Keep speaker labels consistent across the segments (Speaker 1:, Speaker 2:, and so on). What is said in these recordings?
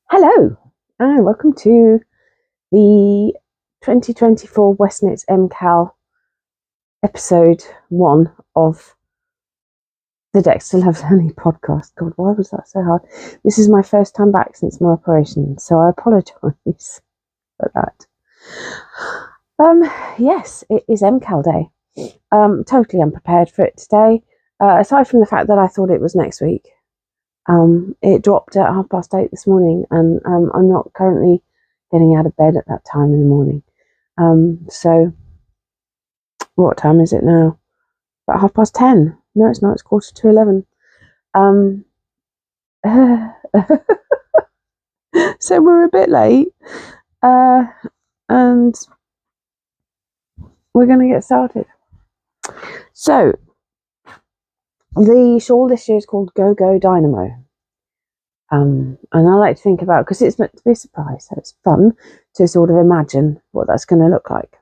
Speaker 1: Hello and welcome to the 2024 Westknits mkal episode 1 of the Dexter Loves Honey podcast. God, why was that so hard? This is my first time back since my operation, so I apologise for that. Yes, it is mkal day. Totally unprepared for it today, aside from the fact that I thought it was next week. It dropped at 8:30 this morning, and I'm not currently getting out of bed at that time in the morning. So what time is it now? About 10:30. No, it's not. It's 11:15. So we're a bit late, and we're going to get started. So the shawl this year is called Go-go Dynamo. And I like to think about, because it's meant to be a surprise, so it's fun to sort of imagine what that's going to look like.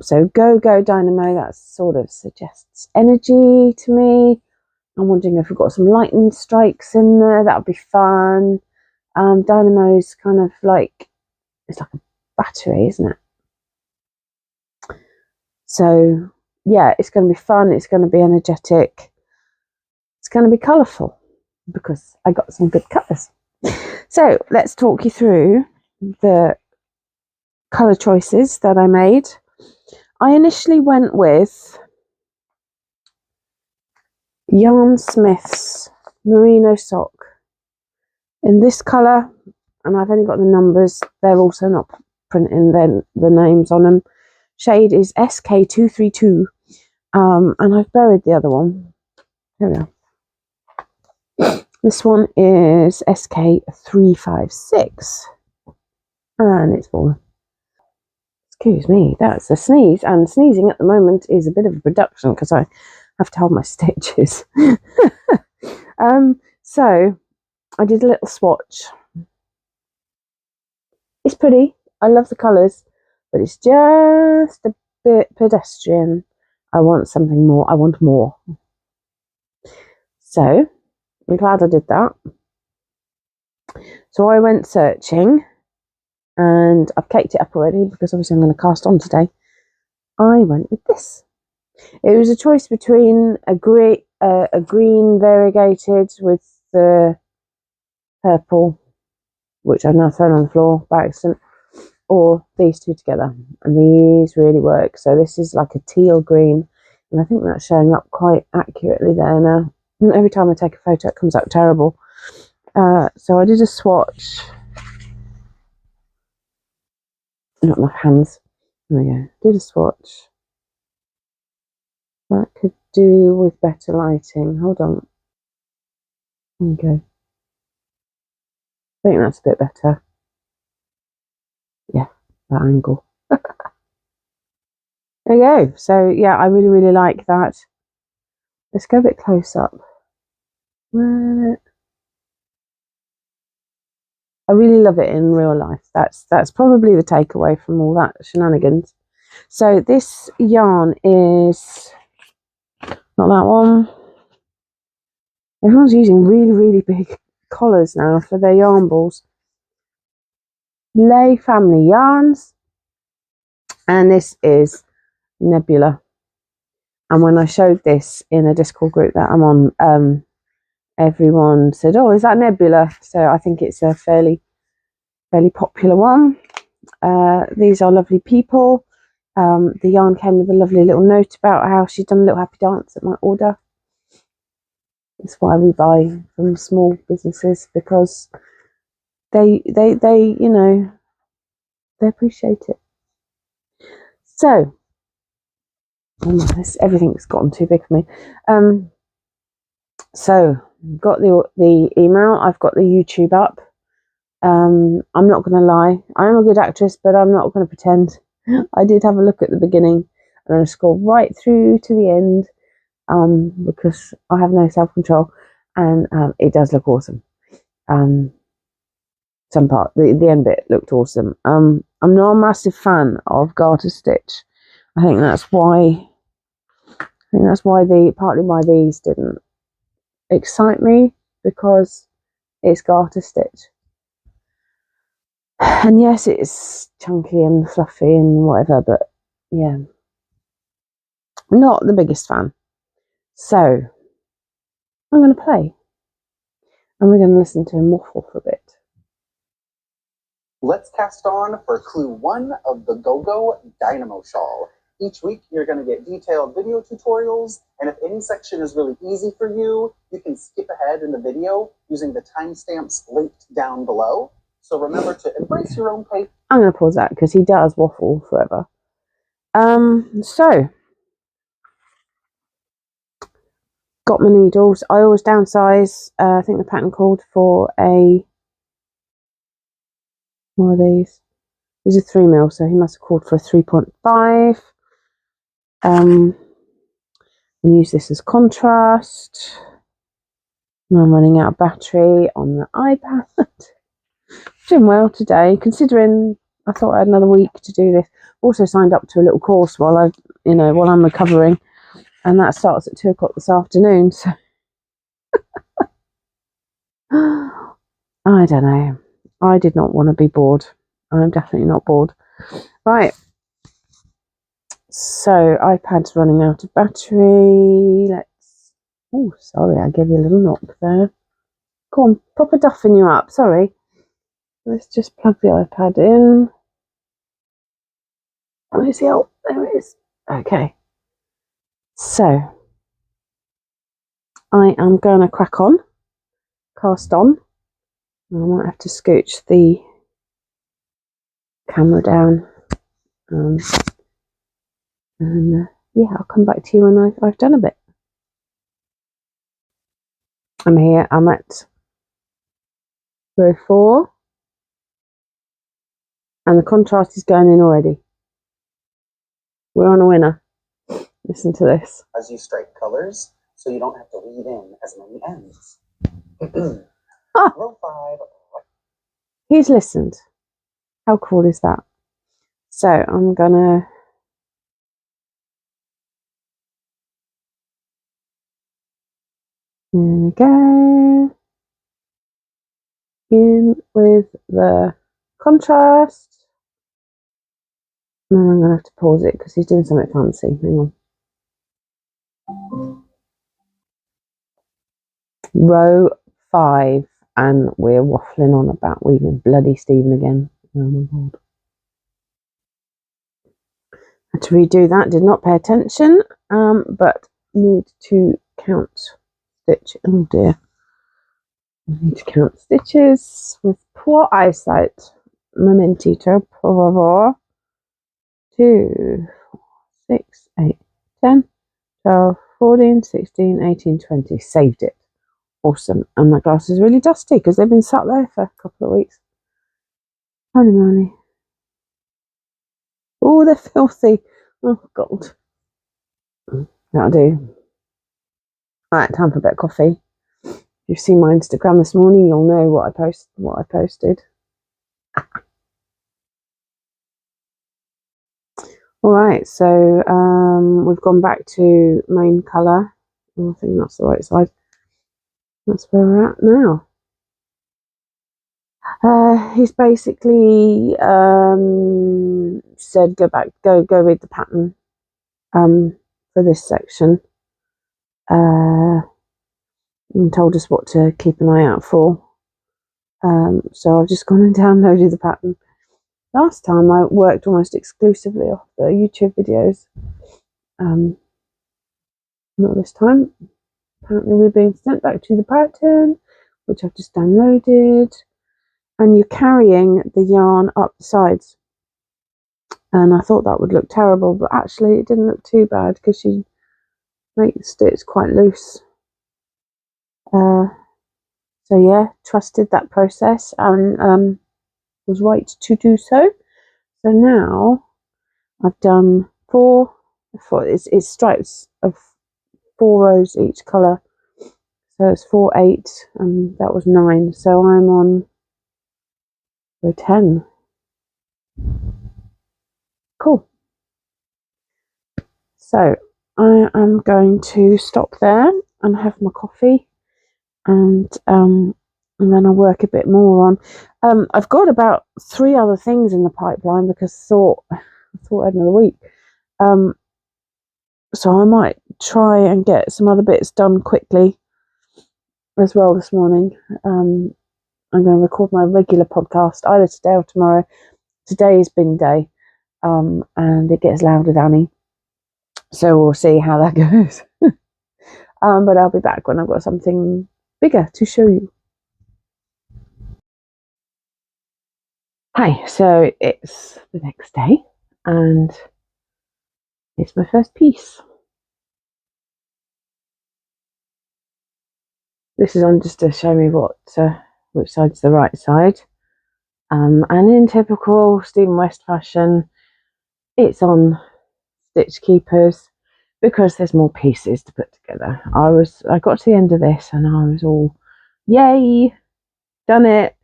Speaker 1: So Go-go Dynamo, that sort of suggests energy to me. I'm wondering if we've got some lightning strikes in there. That would be fun. Dynamo's kind of like, it's like a battery, isn't it? So yeah, it's going to be fun. It's going to be energetic. It's going to be colourful, because I got some good colours. So let's talk you through the colour choices that I made. I initially went with Yarnsmiths merino sock in this colour, and I've only got the numbers. They're also not printing the names on them. Shade is SK232, and I've buried the other one. Here we are. This one is SK356, and it's fallen. Excuse me, that's a sneeze, and sneezing at the moment is a bit of a production because I have to hold my stitches. So I did a little swatch. It's pretty. I love the colours, but it's just a bit pedestrian. I want something more. I want more. So I'm glad I did that. So I went searching, and I've caked it up already because obviously I'm going to cast on today. I went with this. It was a choice between a green variegated with the purple, which I've now thrown on the floor by accident, or these two together, and these really work. So this is like a teal green, and I think that's showing up quite accurately there now. Every time I take a photo it comes out terrible. So I did a swatch. Not enough hands. There we go. Did a swatch. That could do with better lighting. Hold on. There we go. I think that's a bit better. Yeah, that angle. There we go. So yeah, I really, really like that. Let's go a bit close up. I really love it in real life. That's probably the takeaway from all that shenanigans. So this yarn is not that one. Everyone's using really, really big collars now for their yarn balls. Lay Family Yarns, and this is Nebula. And when I showed this in a Discord group that I'm on, everyone said, "Oh, is that Nebula?" So I think it's a fairly popular one. These are lovely people. The yarn came with a lovely little note about how she'd done a little happy dance at my order. That's why we buy from small businesses, because they you know, they appreciate it. So everything's gotten too big for me. So got the email. I've got the YouTube up. I'm not going to lie. I am a good actress, but I'm not going to pretend. I did have a look at the beginning, and then I scrolled right through to the end, because I have no self-control, and it does look awesome. Some part, the end bit looked awesome. I'm not a massive fan of garter stitch. I think that's why partly why these didn't excite me, because it's garter stitch. And yes, it's chunky and fluffy and whatever, but yeah, not the biggest fan. So I'm going to play, and we're going to listen to him waffle for a bit.
Speaker 2: Let's cast on for clue 1 of the Go-go Dynamo shawl. Each week, you're going to get detailed video tutorials, and if any section is really easy for you, you can skip ahead in the video using the timestamps linked down below. So remember to embrace your own pace.
Speaker 1: I'm going to pause that because he does waffle forever. So got my needles. I always downsize. I think the pattern called for a, what are these? These are 3mm, so he must have called for a 3.5. And use this as contrast. And I'm running out of battery on the iPad. Doing well today, considering I thought I had another week to do this. Also signed up to a little course while I'm recovering, and that starts at 2 o'clock this afternoon. So I don't know. I did not want to be bored. I'm definitely not bored. Right. So iPad's running out of battery. Let's. Oh, sorry, I gave you a little knock there. Go on, proper duffing you up. Sorry. Let's just plug the iPad in. Where's the oh, there it is. Okay. So I am going to crack on, cast on. I might have to scooch the camera down. And yeah, I'll come back to you when I've done a bit. I'm here. I'm at row 4. And the contrast is going in already. We're on a winner. Listen to this.
Speaker 2: As you strike colors, so you don't have to weave in as many ends. Row 5.
Speaker 1: He's listened. How cool is that? So I'm gonna there we go. In with the contrast. And then I'm gonna have to pause it because he's doing something fancy. Hang on. Row 5, and we're waffling on about weaving bloody Stephen again. Oh my god. Had to redo that, did not pay attention, but need to count stitch. Oh dear. I need to count stitches with poor eyesight. Momentito, por favor. 2, 4, 6, 8, 10, 12, 14, 16, 18, 20. Saved it. Awesome. And my glass is really dusty because they've been sat there for a couple of weeks. Holy moly. Oh, they're filthy. Oh, God. That'll do. Alright, time for a bit of coffee. If you've seen my Instagram this morning, you'll know what I posted. Alright, so we've gone back to main colour. I think that's the right side. That's where we're at now. He's basically said go read the pattern for this section, and told us what to keep an eye out for. So I've just gone and downloaded the pattern. Last time I worked almost exclusively off the YouTube videos. Not this time. Apparently we're being sent back to the pattern, which I've just downloaded. And you're carrying the yarn up the sides. And I thought that would look terrible, but actually it didn't look too bad because you make the stitch quite loose. So yeah, trusted that process and was right to do so. So now I've done four it's stripes of 4 rows each colour. So it's 4, 8, and that was 9. So I'm on row 10. Cool. So I am going to stop there and have my coffee and and then I'll work a bit more on. I've got about 3 other things in the pipeline because I thought I'd another week. So I might try and get some other bits done quickly as well this morning. I'm going to record my regular podcast either today or tomorrow. Today is bin day, and it gets loud with Annie, so we'll see how that goes. But I'll be back when I've got something bigger to show you. Hi, so it's the next day, and it's my first piece. This is on just to show me which side's the right side. And in typical Stephen West fashion, it's on Stitch Keepers because there's more pieces to put together. I got to the end of this and I was all, yay, done it.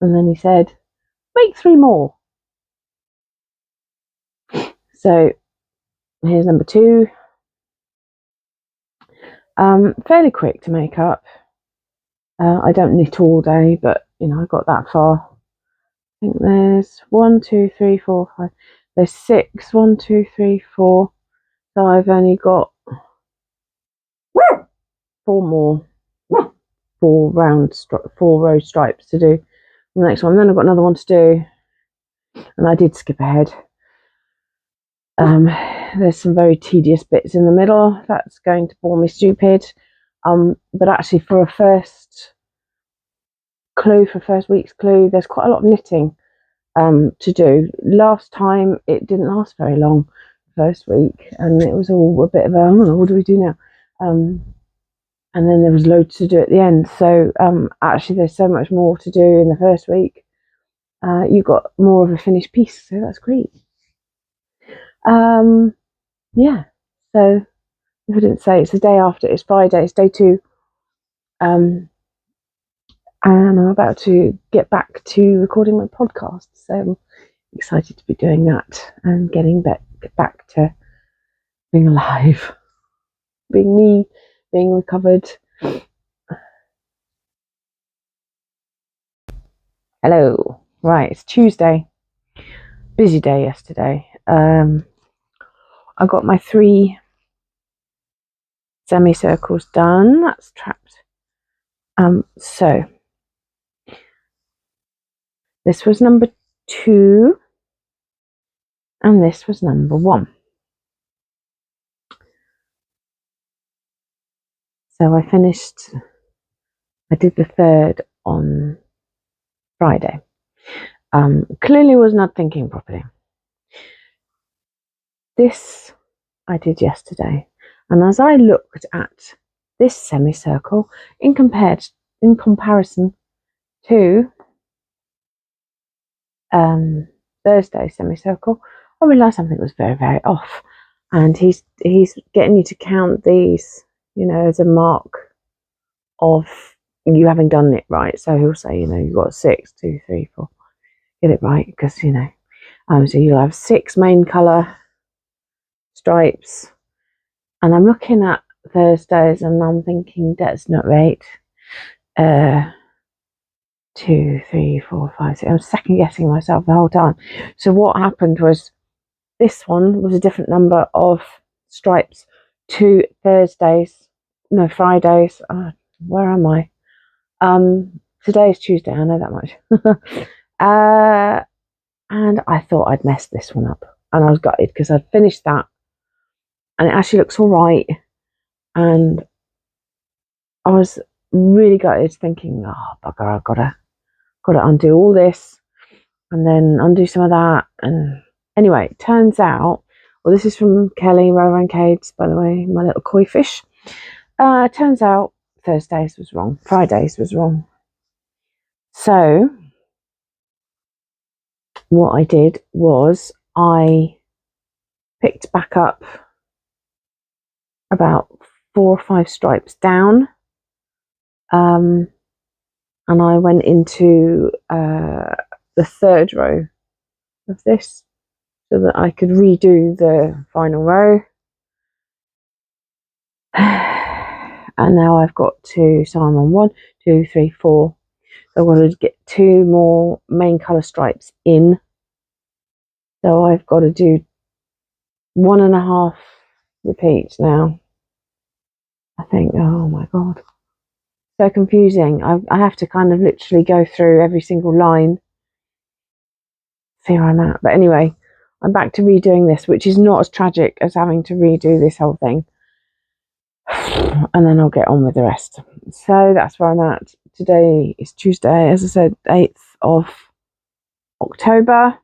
Speaker 1: And then he said, make 3 more. So here's number 2. Fairly quick to make up. I don't knit all day, but I got that far. I think there's 1, 2, 3, 4, 5. There's 6. 1, 2, 3, 4. So I've only got 4 more, 4 row stripes to do. The next one. Then I've got another one to do, and I did skip ahead. There's some very tedious bits in the middle. That's going to bore me stupid. But actually, for a first week's clue, there's quite a lot of knitting to do. Last time it didn't last very long, first week, and it was all a bit of what do we do now? And then there was loads to do at the end. So actually, there's so much more to do in the first week. You've got more of a finished piece, so that's great. Yeah, so if I didn't say, it's the day after, it's Friday, it's day 2. And I'm about to get back to recording my podcast, so I'm excited to be doing that and getting back to being alive, being me, being recovered. Hello. Right, it's Tuesday. Busy day yesterday. I got my 3 semicircles done. That's trapped. So this was number 2, and this was number 1. So I did the 3rd on Friday. Clearly was not thinking properly. This I did yesterday, and as I looked at this semicircle in comparison to Thursday semicircle, I realised something was very, very off. And he's getting you to count these, as a mark of you having done it right. So he'll say, you've got 6, 2, 3, 4. Get it right, because so you'll have 6 main colour stripes. And I'm looking at Thursdays and I'm thinking that's not right. 2, 3, 4, 5, 6. I'm second guessing myself the whole time. So what happened was, this one was a different number of stripes to Fridays. Where am I? Today is Tuesday, I know that much. And I thought I'd messed this one up, and I was gutted because I'd finished that and it actually looks all right, and I was really gutted, thinking, oh bugger, I've gotta undo all this and then undo some of that. And anyway, it turns out, well, this is from Kelly Rowancades, by the way, my little koi fish. Turns out Thursdays was wrong, Fridays was wrong. So what I did was I picked back up about 4 or 5 stripes down, and I went into the 3rd row of this so that I could redo the final row. And now I've got to, so I'm on 1, 2, 3, 4. So I've got to get 2 more main colour stripes in. So I've got to do 1.5 repeats now. I think, oh my God. So confusing. I have to kind of literally go through every single line, see where I'm at. But anyway, I'm back to redoing this, which is not as tragic as having to redo this whole thing. And then I'll get on with the rest. So that's where I'm at. Today is Tuesday, as I said, 8th of October.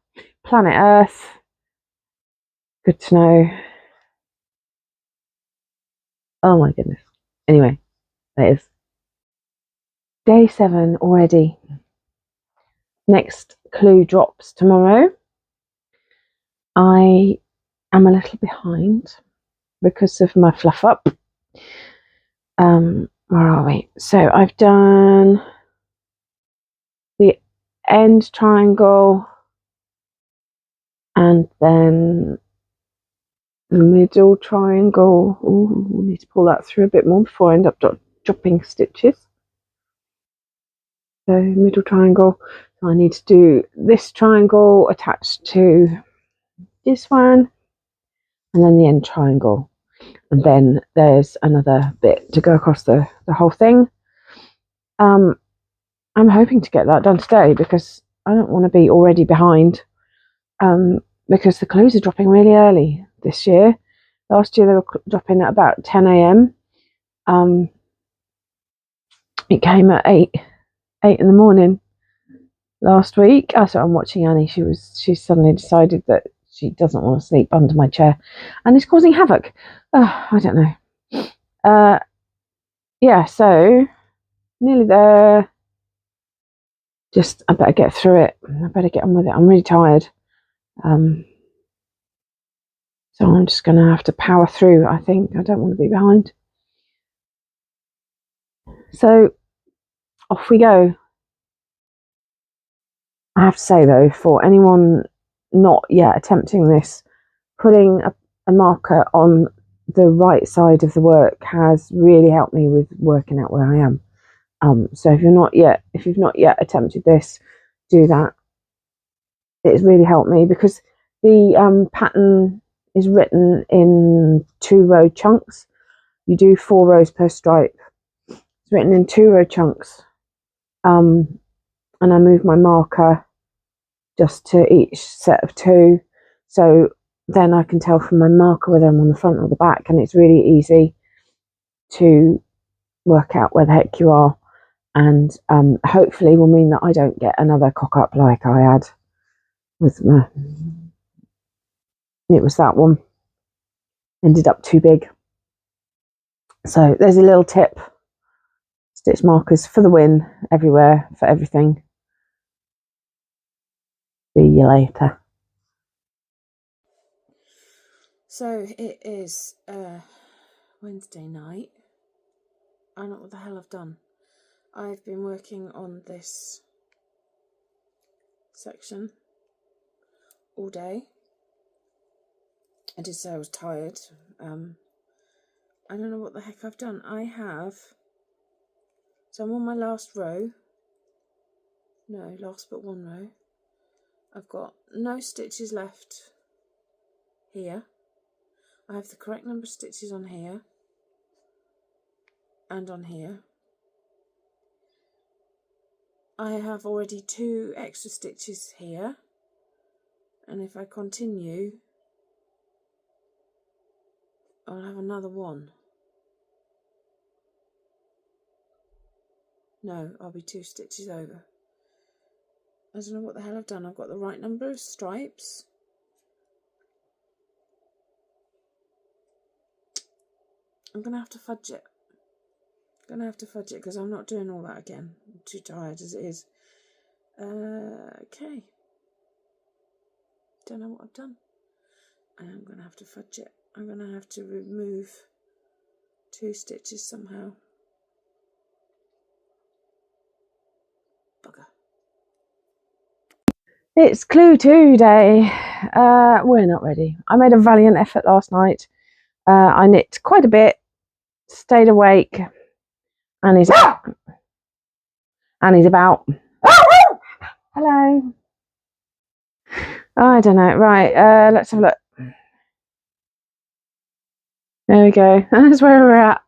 Speaker 1: Planet Earth. Good to know. Oh my goodness. Anyway, that is day 7 already. Next clue drops tomorrow. I am a little behind because of my fluff up. Where are we? So I've done the end triangle and then the middle triangle. Ooh, we need to pull that through a bit more before I end up dropping stitches. So middle triangle. So I need to do this triangle attached to this one, and then the end triangle. And then there's another bit to go across the whole thing. I'm hoping to get that done today because I don't want to be already behind, because the clues are dropping really early this year. Last year they were dropping at about 10 a.m. It came at 8 in the morning last week. So I'm watching Annie. She suddenly decided that she doesn't want to sleep under my chair and it's causing havoc. I don't know. Yeah, so nearly there. Just, I better get through it. I better get on with it. I'm really tired. So I'm just going to have to power through, I think. I don't want to be behind. So off we go. I have to say though, for anyone not yet attempting this, putting a marker on the right side of the work has really helped me with working out where I am. So if you've not yet attempted this, do that. It's really helped me because the pattern is written in 2-row chunks. You do 4 rows per stripe. It's written in 2-row chunks. And I move my marker just to each set of 2. So then I can tell from my marker whether I'm on the front or the back, and it's really easy to work out where the heck you are. And hopefully will mean that I don't get another cock up like I had with my, it was that one, ended up too big. So there's a little tip: stitch markers for the win, everywhere, for everything. See you later. So it is Wednesday night. I don't know what the hell I've done. I've been working on this section all day. I did say I was tired. I don't know what the heck I've done. So I'm on my last row. No, last but one row. I've got no stitches left here. I have the correct number of stitches on here and on here. I have already 2 extra stitches here, and if I continue I'll have another 1. No, I'll be 2 stitches over. I don't know what the hell I've done. I've got the right number of stripes. I'm going to have to fudge it. Because I'm not doing all that again. I'm too tired as it is. Okay. Don't know what I've done. I'm going to have to fudge it. I'm going to have to remove 2 stitches somehow. Bugger. It's Clue 2 day. We're not ready. I made a valiant effort last night. I knit quite a bit, stayed awake, and is and he's about. Hello. I don't know. Right, let's have a look. There we go. That's where we're at.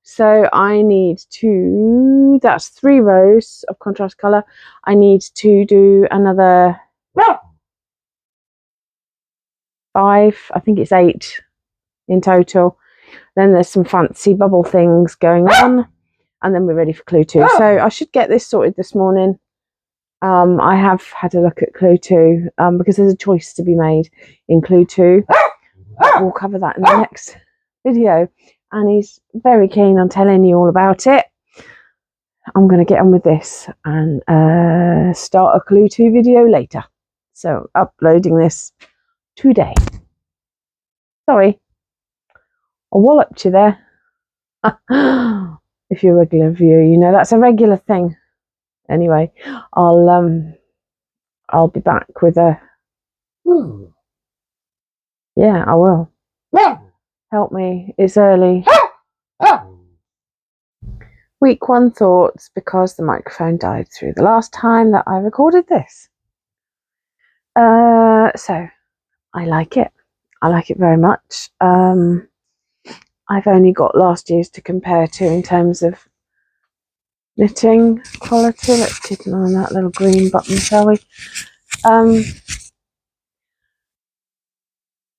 Speaker 1: So I need to, that's 3 rows of contrast colour. I need to do another 5, I think it's 8 in total. Then there's some fancy bubble things going on, and then we're ready for Clue 2. So I should get this sorted this morning. I have had a look at Clue 2 because there's a choice to be made in Clue 2. We'll cover that in the next video, and he's very keen on telling you all about it. I'm going to get on with this and start a Clue 2 video later. So uploading this today. Sorry, I walloped you there. If you're a regular viewer, you know that's a regular thing. Anyway, I'll be back with a. Yeah, I will. Help me. It's early. Week 1 thoughts, because the microphone died through the last time that I recorded this. So I like it. I like it very much. I've only got last year's to compare to in terms of knitting quality. Let's keep an eye on that little green button, shall we?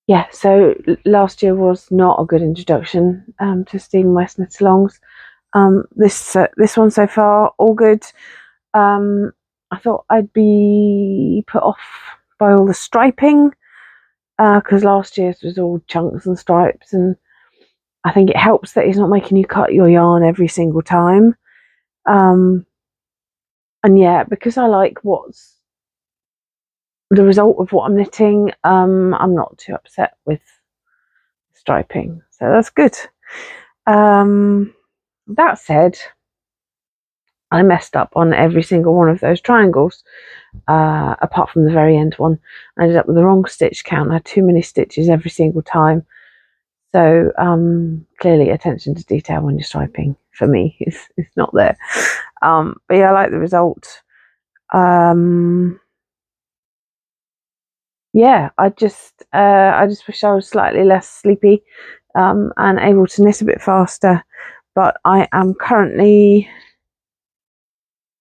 Speaker 1: Yeah, so last year was not a good introduction to Steam Westknits alongs. This one so far, all good. I thought I'd be put off by all the striping because last year's was all chunks and stripes, and I think it helps that he's not making you cut your yarn every single time. And yeah, because I like what's the result of what I'm knitting, I'm not too upset with striping, so that's good. That said, I messed up on every single one of those triangles, apart from the very end one. I ended up with the wrong stitch count. I had too many stitches every single time. So clearly attention to detail when you're striping for me is not there. But yeah, I like the result. Yeah, I just wish I was slightly less sleepy and able to knit a bit faster. But I am currently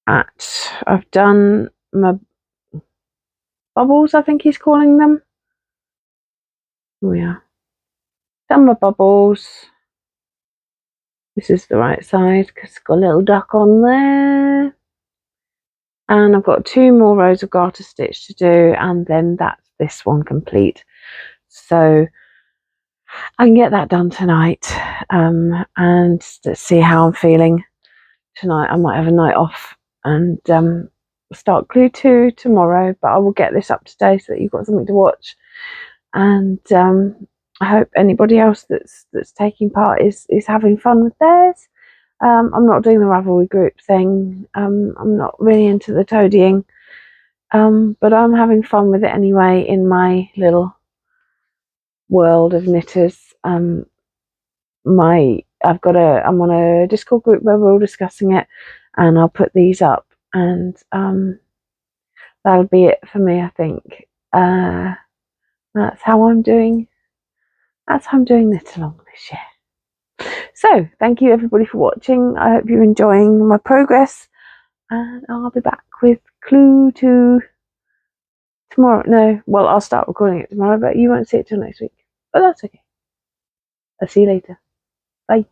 Speaker 1: I've done my bubbles, I think he's calling them. Oh yeah, done my bubbles. This is the right side because it's got a little duck on there. And I've got 2 more rows of garter stitch to do, and then that's this one complete. So I can get that done tonight, and let's see how I'm feeling tonight. I might have a night off and start Clue 2 tomorrow, but I will get this up today so that you've got something to watch. And I hope anybody else that's taking part is having fun with theirs. I'm not doing the Ravelry group thing. I'm not really into the toadying, but I'm having fun with it anyway in my little world of knitters. I'm on a Discord group where we're all discussing it, and I'll put these up, and that'll be it for me, I think. That's how I'm doing knit along this year. So thank you everybody for watching. I hope you're enjoying my progress, and I'll be back with Clue 2 tomorrow. No, well, I'll start recording it tomorrow, but you won't see it till next week, but that's okay. I'll see you later. Bye.